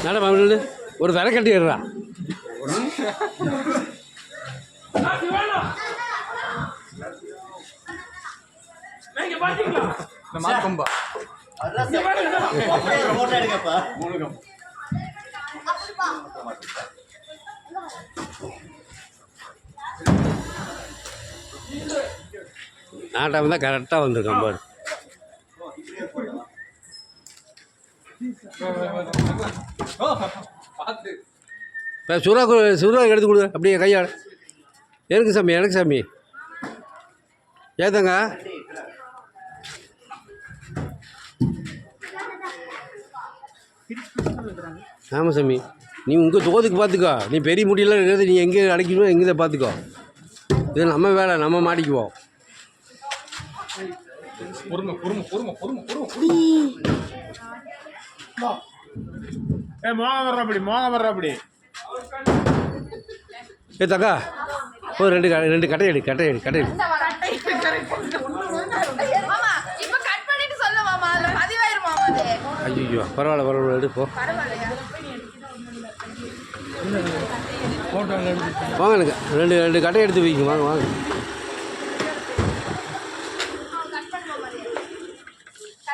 நட மாமி ஒரு தலை கட்டிடுறா. நாட்டம் தான் கரெக்டாக வந்திருக்கான் பாரு. சுறா எடுத்து கொடு அப்படியே கையாள். எனக்கு சாமி ஏத்தங்க. ஆமாம் சாமி, நீ உங்கள் தோதுக்கு பார்த்துக்கோ. நீ பெரிய முடியெல்லாம் இருக்கிறது நீ எங்கே அடைக்கணும் எங்கே பார்த்துக்கோ. இது நம்ம வேலை, நம்ம மாட்டிக்குவோம். தக்கா ஒரு ரெண்டு கட்டையடி. ஐயோ பரவாயில்ல எடுப்போ. வாங்க எனக்கு ரெண்டு கட்டை எடுத்து வைங்க. வாங்க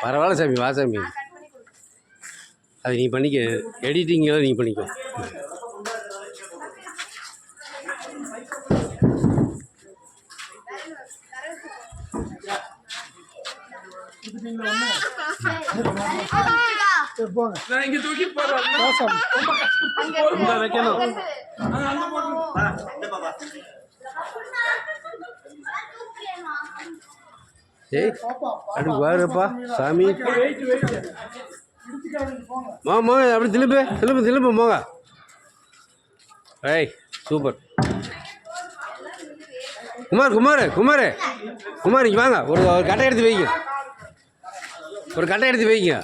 பரவாயில்ல சாமி, வா சாமி. அது நீ பண்ணிக்க, எடிட்டிங்கெல்லாம் நீ பண்ணிக்கோ. அப்படி பாருப்பா சாமி. மாமா அப்படி திரும்ப போங்க. ஏய் சூப்பர். குமார் இங்கே வாங்க. ஒரு கட்டை எடுத்து வைங்க.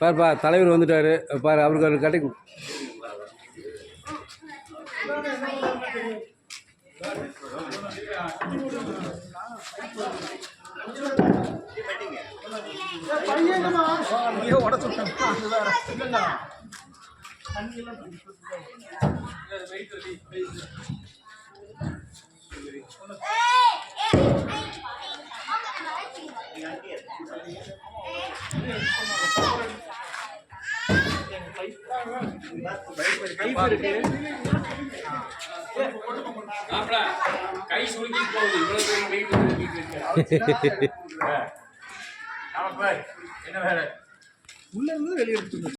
பாருப்பா தலைவர் வந்துட்டாரு பாரு. அவருக்கு ஒரு கட்டை கை சுருக்கி போகுது. என்ன வேலை உள்ள இருந்து வெளியே